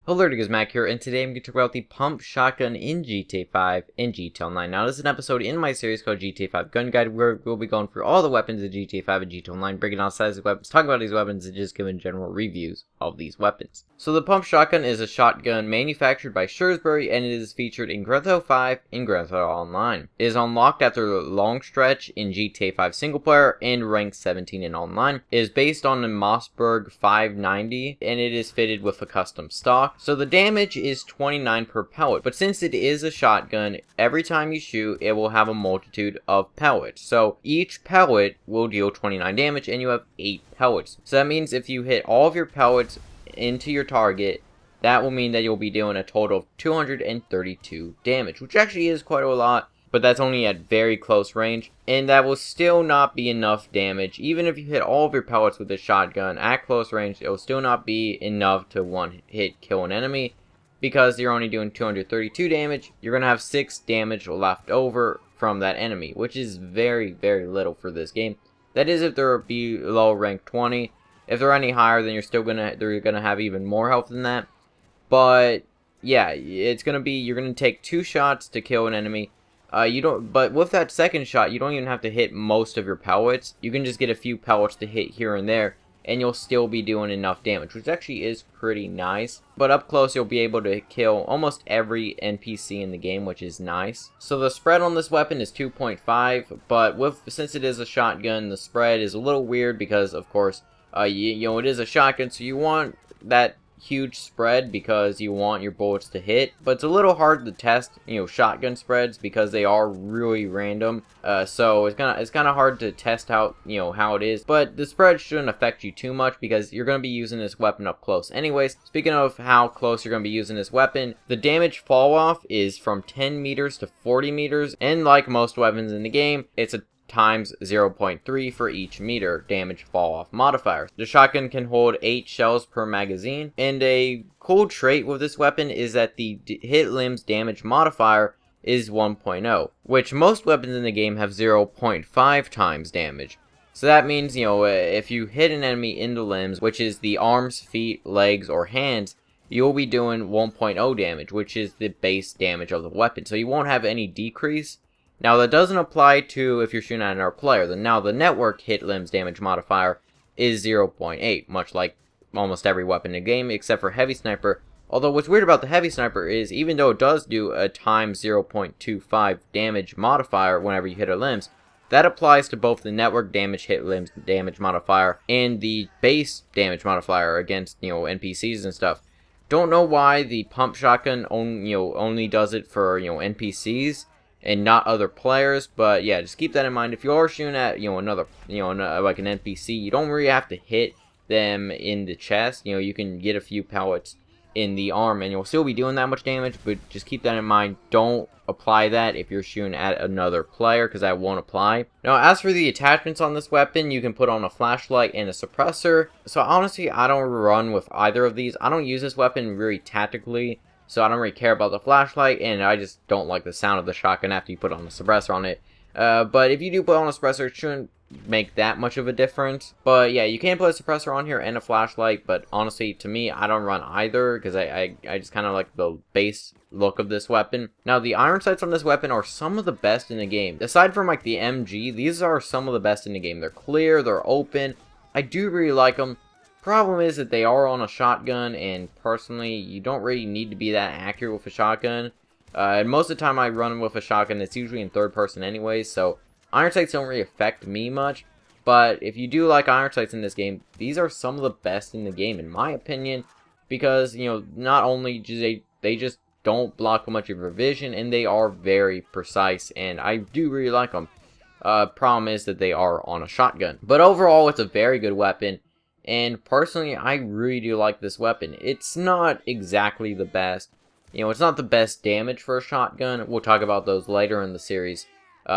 Hello, it is Mac here, and today I'm going to talk about the pump shotgun in GTA 5 and GTA Online. Now, this is an episode in my series called GTA 5 Gun Guide, where we'll be going through all the weapons in GTA 5 and GTA Online, breaking down sizes of weapons, talking about these weapons, and just giving general reviews of these weapons. So, the pump shotgun is a shotgun manufactured by Shrewsbury, and it is featured in Grand Theft Auto 5 and Grand Theft Auto Online. It is unlocked after a long stretch in GTA 5 single player and rank 17 in online. It is based on the Mossberg 590, and it is fitted with a custom stock. So the damage is 29 per pellet, but since it is a shotgun, every time you shoot, it will have a multitude of pellets. So each pellet will deal 29 damage, and you have 8 pellets. So that means if you hit all of your pellets into your target, that will mean that you'll be dealing a total of 232 damage, which actually is quite a lot. But that's only at very close range, and that will still not be enough damage. Even if you hit all of your pellets with a shotgun at close range, it will still not be enough to one hit kill an enemy, because you're only doing 232 damage. You're going to have 6 damage left over from that enemy, which is very, very little for this game. That is if they're below rank 20. If they're any higher, then they're gonna have even more health than that. But yeah, it's gonna be, you're gonna take 2 shots to kill an enemy. But with that second shot, you don't even have to hit most of your pellets. You can just get a few pellets to hit here and there, and you'll still be doing enough damage, which actually is pretty nice. But up close, you'll be able to kill almost every NPC in the game, which is nice. So the spread on this weapon is 2.5, but since it is a shotgun, the spread is a little weird because, of course, it is a shotgun, so you want that huge spread because you want your bullets to hit, but it's a little hard to test shotgun spreads because they are really random, so it's kind of hard to test out how it is. But the spread shouldn't affect you too much because you're going to be using this weapon up close anyways. Speaking of how close you're going to be using this weapon, the damage fall off is from 10 meters to 40 meters, and like most weapons in the game, it's a times 0.3 for each meter damage fall off modifier. The shotgun can hold 8 shells per magazine, and a cool trait with this weapon is that the hit limbs damage modifier is 1.0, which most weapons in the game have 0.5 times damage. So that means, if you hit an enemy in the limbs, which is the arms, feet, legs, or hands, you'll be doing 1.0 damage, which is the base damage of the weapon. So you won't have any decrease. Now, that doesn't apply to if you're shooting at another player. Now, the network hit limbs damage modifier is 0.8, much like almost every weapon in the game, except for Heavy Sniper. Although, what's weird about the Heavy Sniper is, even though it does do a times 0.25 damage modifier whenever you hit a limbs, that applies to both the network damage hit limbs damage modifier and the base damage modifier against, NPCs and stuff. Don't know why the pump shotgun only does it for, NPCs and not other players, but yeah, just keep that in mind. If you are shooting at another like an NPC, you don't really have to hit them in the chest. You can get a few pellets in the arm and you'll still be doing that much damage, but just keep that in mind. Don't apply that if you're shooting at another player, because that won't apply. Now, as for the attachments on this weapon, you can put on a flashlight and a suppressor. So honestly, I don't run with either of these. I don't use this weapon really tactically, so I don't really care about the flashlight, and I just don't like the sound of the shotgun after you put on a suppressor on it. But if you do put on a suppressor, it shouldn't make that much of a difference. But yeah, you can put a suppressor on here and a flashlight, but honestly, to me, I don't run either, because I just kind of like the base look of this weapon. Now, the iron sights on this weapon are some of the best in the game. Aside from like the MG, these are some of the best in the game. They're clear, they're open. I do really like them. Problem is that they are on a shotgun, and personally, you don't really need to be that accurate with a shotgun. And most of the time I run with a shotgun, it's usually in third person anyways, so iron sights don't really affect me much. But if you do like iron sights in this game, these are some of the best in the game, in my opinion, because, not only do they just don't block much of your vision, and they are very precise, and I do really like them. Problem is that they are on a shotgun. But overall, it's a very good weapon. And personally, I really do like this weapon. It's not exactly the best. It's not the best damage for a shotgun. We'll talk about those later in the series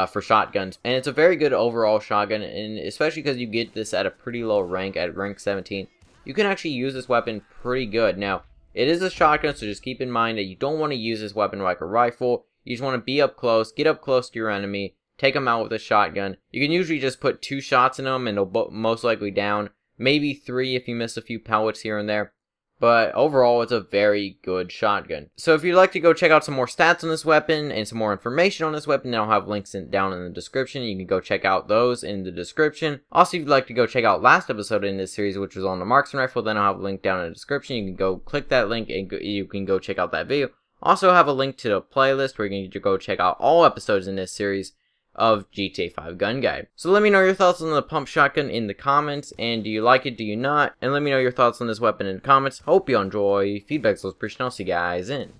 for shotguns. And it's a very good overall shotgun, and especially because you get this at a pretty low rank, at rank 17. You can actually use this weapon pretty good. Now, it is a shotgun, so just keep in mind that you don't want to use this weapon like a rifle. You just want to be up close, get up close to your enemy, take them out with a shotgun. You can usually just put 2 shots in them, and they'll most likely down. Maybe 3 if you miss a few pellets here and there. but overall it's a very good shotgun. So if you'd like to go check out some more stats on this weapon and some more information on this weapon, I'll have links down in the description. You can go check out those in the description. Also, if you'd like to go check out last episode in this series, which was on the marksman rifle, then I'll have a link down in the description. You can go click that link and you can go check out that video. Also have a link to the playlist where you can go check out all episodes in this series of GTA 5 Gun Guide. So let me know your thoughts on the pump shotgun in the comments, and do you like it, do you not? And let me know your thoughts on this weapon in the comments. Hope you enjoy. Feedback's always appreciated. I'll see you guys in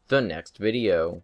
the next video.